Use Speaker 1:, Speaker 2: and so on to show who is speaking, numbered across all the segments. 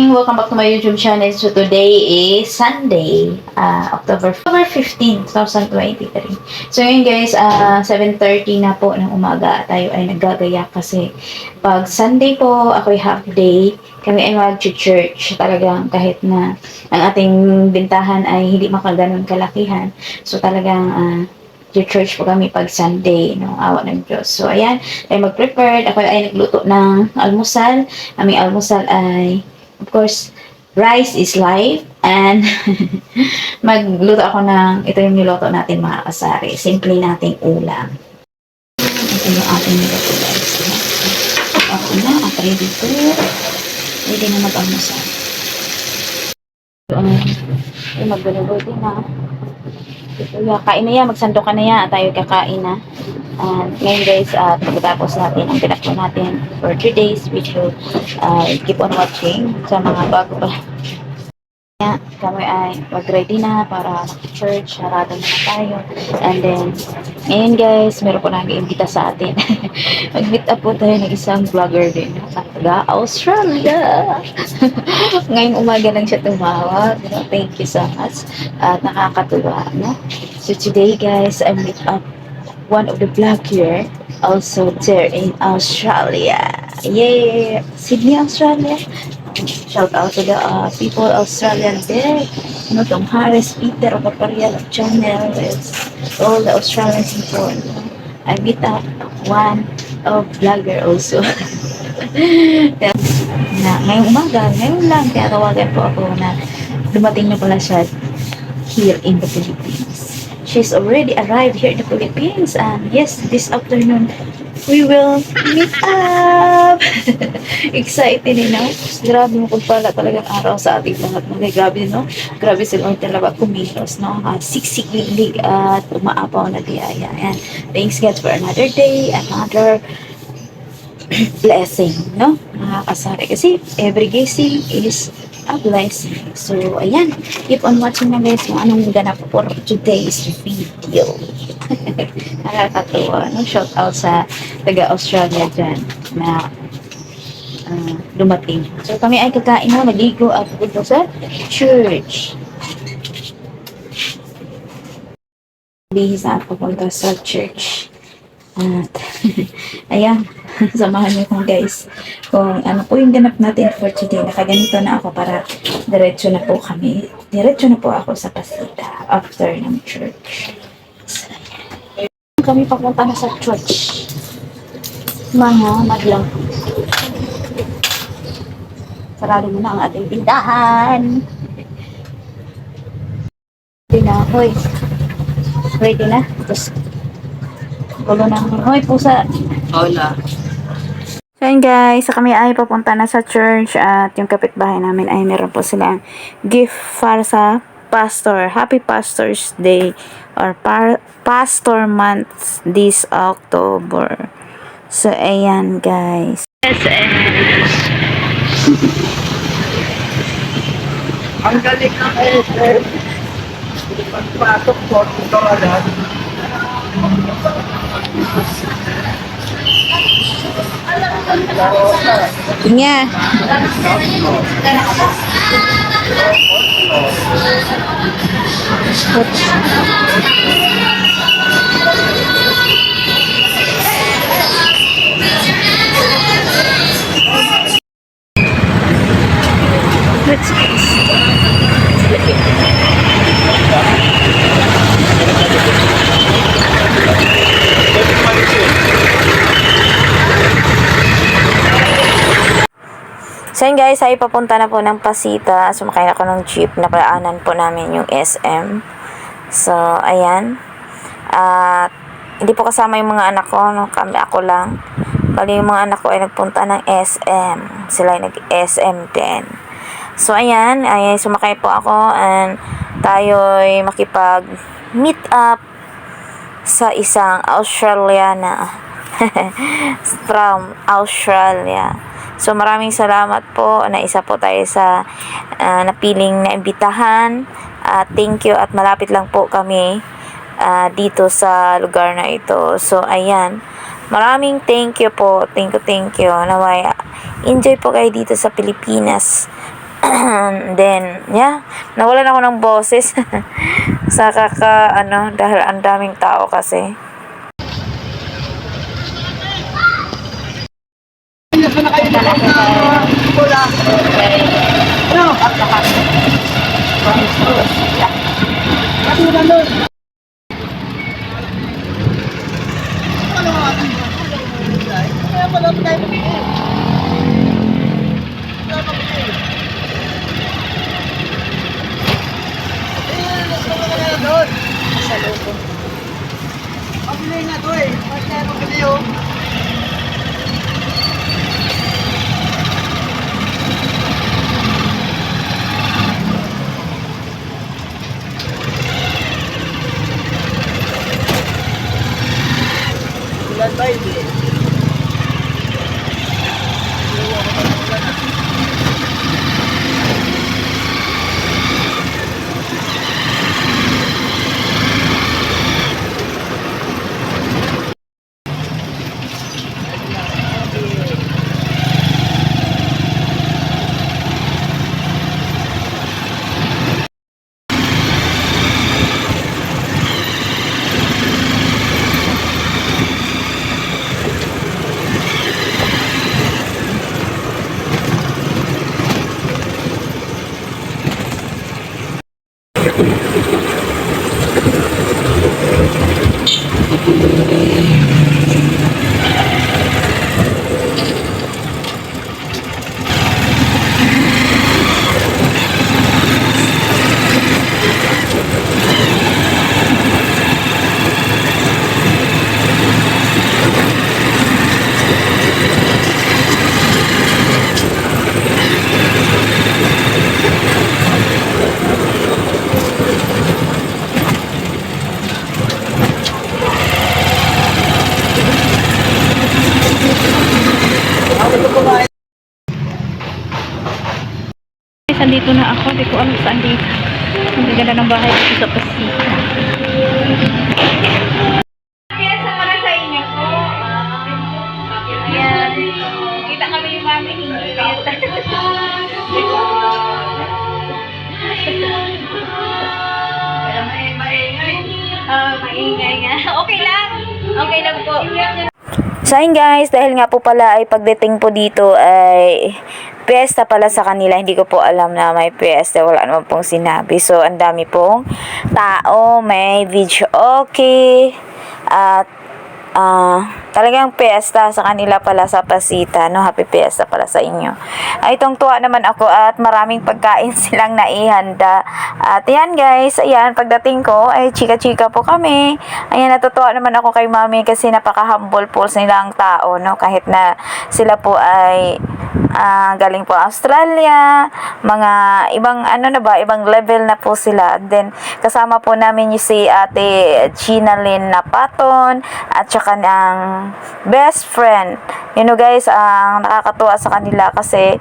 Speaker 1: Welcome back to my YouTube channel. So today is Sunday, October 15, 2023. So yun guys, 7:30 na po ng umaga tayo ay naggagayak kasi pag Sunday po, ako'y half day, kami ay mag-church. Talagang kahit na ang ating bintahan ay hindi makaganon kalakihan. So talagang church po kami pag Sunday, no? Awa ng Diyos. So, ayan, ay mag-prepared. Ako ay nagluto ng almusal. Aming almusal ay, of course, rice is life. And, magluto ako ng, ito yung niluto natin mga kasari. Simple nating ulam. Ito yung ating niluto guys. Ako na, at ready to. Ready na mag-almusal. So, ay mag-ready na. Kuya, kain na yan, magsando ka na yan, at tayo kakain na. And ngayon guys, pagkatapos natin ang pinaklo natin for 3 days, which will keep on watching sa mga bago pa. Kami ay mag-ready na para mag-church, harado na tayo. And then, ngayon guys, meron po nag-iimbita sa atin. Mag-meet up po tayo ng isang vlogger din. Taga Australia! Ngayong umaga lang siya tumawag. Thank you so much. At nakakatuwa. No? So today guys, I meet up one of the vlogger also there in Australia. Yay! Sydney, Australia. Shout out to the people Australian there. You know, Tom Harris, Peter, Paparial channel. It's all the Australian people. I meet up one of vlogger also. Na ngayong umaga, ngayon lang, kaya tawagan po ako na dumating na pala siya here in the Philippines. She's already arrived here in the Philippines, and yes, this afternoon we will meet up. Excited, you know? Grabe mo kung pala talagang araw sa ating lahat. Grabe, no? Grabe sila talaga kumilos, no? Siksik-lig at umaapaw na biyaya. And thanks God for another day, another blessing, no? Nakakasari. Kasi every gising is a blessing. So, ayan. Keep on watching na guys kung anong ganap for today's video. Nakakatuwa, no? Shout out sa taga-Australia dyan na dumating. So, kami ay kakain na, maligo at pupunta sa church. Bihis na pupunta sa church. At, ayan, samahan niyo kong guys kung ano po yung ganap natin for today. Nakaganito na ako para diretso na po kami. Diretso na po ako sa Pasita after ng church. So, kami papunta na sa church. Mga madlang. Sarado mo na ang ating tindahan. Ready na, hoy. Ready na? Tapos, gulo na. Hoy, pusa.
Speaker 2: Hola.
Speaker 1: So yun guys, kami ay papunta na sa church at yung kapitbahay namin ay meron po silang gift para sa pastor. Happy Pastor's Day or Pastor Month this October. So ayan guys.
Speaker 2: Ang galing ng SM. Pagpasok po, ito agad.
Speaker 1: Nga. Let's So yun guys, ay papunta na po ng Pasita. Sumakay ako ng jeep. Naparaanan po namin yung SM. So, ayan. At hindi po kasama yung mga anak ko. No? Ako lang. Bali yung mga anak ko ay nagpunta ng SM. Sila ay nag-SM din. So, ayan. Ay, sumakay po ako. And tayo ay makipag-meet up sa isang Australiana. From Australia. So, maraming salamat po na isa po tayo sa napiling na imbitahan. Thank you at malapit lang po kami dito sa lugar na ito. So, ayan. Maraming thank you po. Thank you. Naway, enjoy po kayo dito sa Pilipinas.
Speaker 3: Then, yeah, nawalan ako ng boses sa dahil ang daming tao kasi.
Speaker 2: Wala. Ano? Katulad nun. Ano nga ating kaya pala tayo mamili. Wala mamili. Gusto mo na doon.
Speaker 1: Sa luto.
Speaker 2: Pabili nga to eh. Pagkaya pabili oh. Ulan ba hindi? Ako ito kumain.
Speaker 1: Andito na ako, di ko alam saan dito. Ang ganda ng bahay dito sa Pasika. Kaya sama na sa inyo po. Ayan. Kita kami yung mami hingi. Kaya maingay nga. Okay lang. Okay lang po.
Speaker 3: So ayun guys, dahil nga po pala ay pagdating po dito ay piyesta pala sa kanila. Hindi ko po alam na may piyesta. Wala naman pong sinabi. So ang dami pong tao. May video okay. At talagang piyesta sa kanila pala sa Pasita, no? Happy piyesta pala sa inyo. Ay, itong tuwa naman ako at maraming pagkain silang naihanda. At yan guys, ayan, pagdating ko, ay chika-chika po kami. Ayan, natutuwa naman ako kay mami kasi napaka-humble po silang tao, no? Kahit na sila po ay galing po Australia, mga ibang ibang level na po sila. And then kasama po namin yung si Ate Gina Lynn Napaton at saka ng best friend. You know guys, ang nakakatuwa sa kanila kasi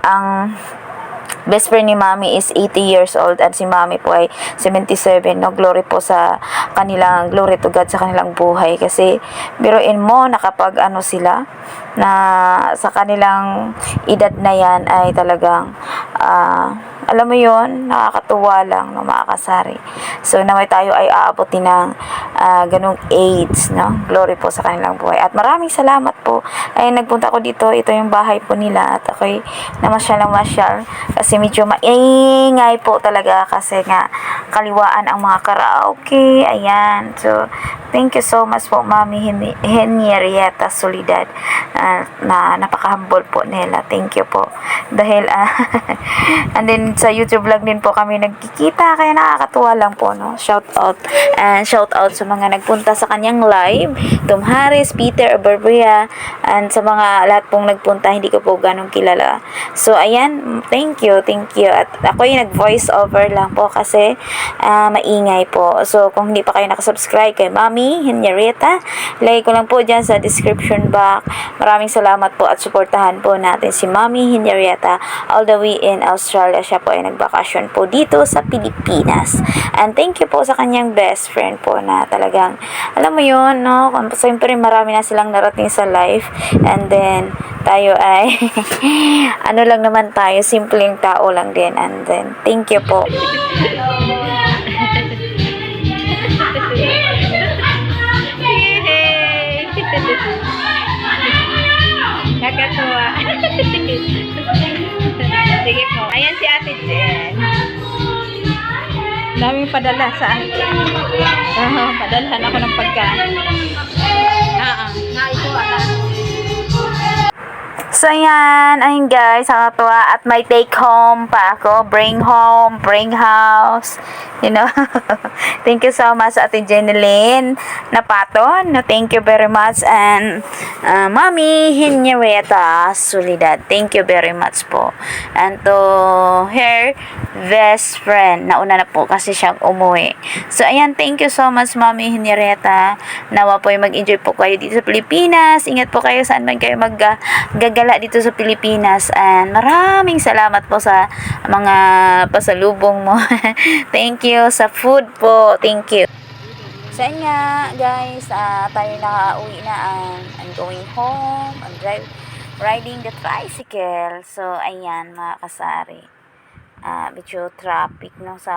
Speaker 3: ang best friend ni Mami is 80 years old at si Mami po ay 77. No, glory po sa kanilang, glory to God sa kanilang buhay kasi biruin mo nakapag sila na sa kanilang edad na yan ay talagang alam mo yon, nakakatuwa lang, no, makakasari. So naway tayo ay aabutin ng ganung age, no? Glory po sa kanilang buhay. At maraming salamat po. Ay nagpunta ko dito, ito yung bahay po nila at ako'y namasyal kasi medyo maingay po talaga kasi nga kaliwaan ang mga karaoke. Ayan. So thank you so much po Mami Henrietta Solidad na napaka-humble po nila. Thank you po. Dahil and then sa YouTube vlog din po kami nagkikita kaya nakakatuwa lang po, no? Shout out and shout out sa mga nagpunta sa kanyang live, Tom Harris, Peter Barbria, and sa mga lahat pong nagpunta, hindi ko po ganong kilala. So ayan, thank you at ako yung nag voice over lang po kasi maingay po. So kung hindi pa kayo nakasubscribe kay Mami Henrietta, lagay ko lang po dyan sa description box. Maraming salamat po at suportahan po natin si Mami Henrietta all the way in Australia. Siya po ay nagbakasyon po dito sa Pilipinas. And thank you po sa kanyang best friend po na talagang, alam mo yun, no? Siyempre marami na silang narating sa life. And then, tayo ay ano lang naman tayo, simpleng tao lang din. And then, thank you po.
Speaker 1: Nakatuwa. Sige po. Ayan si Ate Jen. Daming padala sa akin. Padalhan ako ng pagkain.
Speaker 3: So, ayun guys, nakakatuwa. At may take home pa ako. Bring home, bring house. You know, thank you so much, Ate Jeneline Napaton. No, thank you very much. And, Mami Henrietta Solidad. Thank you very much po. And to her best friend. Nauna na po kasi siyang umuwi. So, ayan, thank you so much, Mami Henrietta. Nawa po yung mag-enjoy po kayo dito sa Pilipinas. Ingat po kayo saan man kayo maggagala dito sa Pilipinas. And maraming salamat po sa mga pasalubong mo. Thank you sa food po. Thank you. So, yun nga, guys, tayo nakauwi na and going home and riding the tricycle. So, ayan, mga kasari. Medyo traffic no sa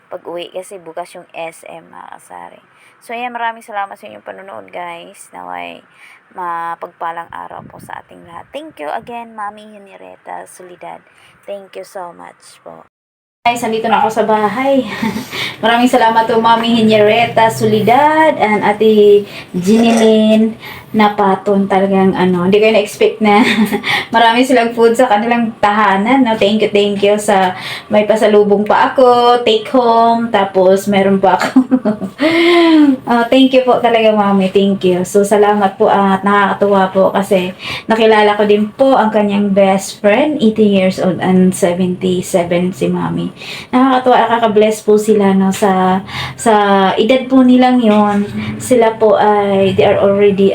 Speaker 3: pag-uwi kasi bukas yung SM, mga kasari. So, ayan, maraming salamat sa inyong panonood, guys. Naway mapagpalang araw po sa ating lahat. Thank you again, Mami Henrietta Solidad. Thank you so much po.
Speaker 1: Guys, andito na ako sa bahay. Maraming salamat to Mami Henrietta Solidad and Ate Jeneline Napaton. Talagang hindi ko na-expect na marami silang food sa kanilang tahanan. No? Thank you sa may pasalubong pa ako, take home, tapos meron pa ako. Thank you po talaga, Mami. Thank you. So, salamat po at nakakatuwa po kasi nakilala ko din po ang kanyang best friend, 80 years old and 77 si Mami. Nakakatuwa, nakaka-bless po sila no sa edad po nilang yon. Sila po ay they are already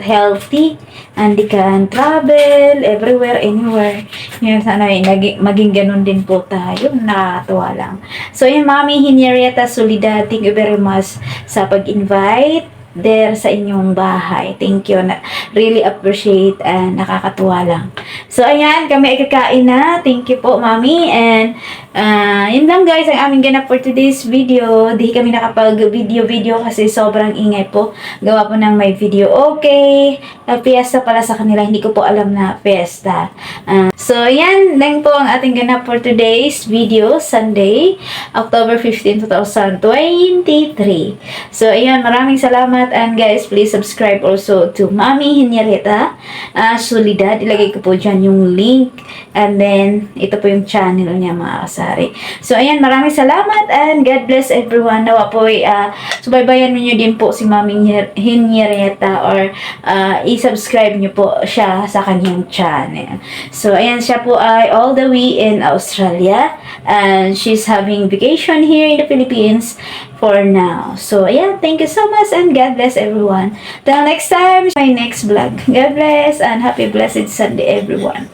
Speaker 1: healthy and they can travel everywhere, anywhere. Yun, sana maging ganun din po tayo. Nakakatuwa lang. So, yun, Mami Henrietta Solidad, thank you very much sa pag-invite there sa inyong bahay. Thank you. Really appreciate and nakakatuwa lang. So, ayan, kami ay kakain na. Thank you po, Mami. And, yun lang guys, ang aming ganap for today's video. Di kami nakapag-video kasi sobrang ingay po. Gawa po ng may video. Okay. Fiesta pala sa kanila. Hindi ko po alam na fiesta. So, yan lang po ang ating ganap for today's video. Sunday, October 15, 2023. So, ayan, maraming salamat. And guys, please subscribe also to Mami Henrietta Solidad. Ilagay ko po dyan yung link. And then, ito po yung channel niya, mga kasari. So, ayan, maraming salamat and God bless everyone. Nawa po, subaybayan niyo din po si Mami Henrietta or i-subscribe niyo po siya sa kanyang channel. So, ayan, siya po ay all the way in Australia. And she's having vacation here in the Philippines for now. So, ayan, thank you so much and God bless everyone. Till next time, my next vlog. God bless and happy blessed Sunday, everyone.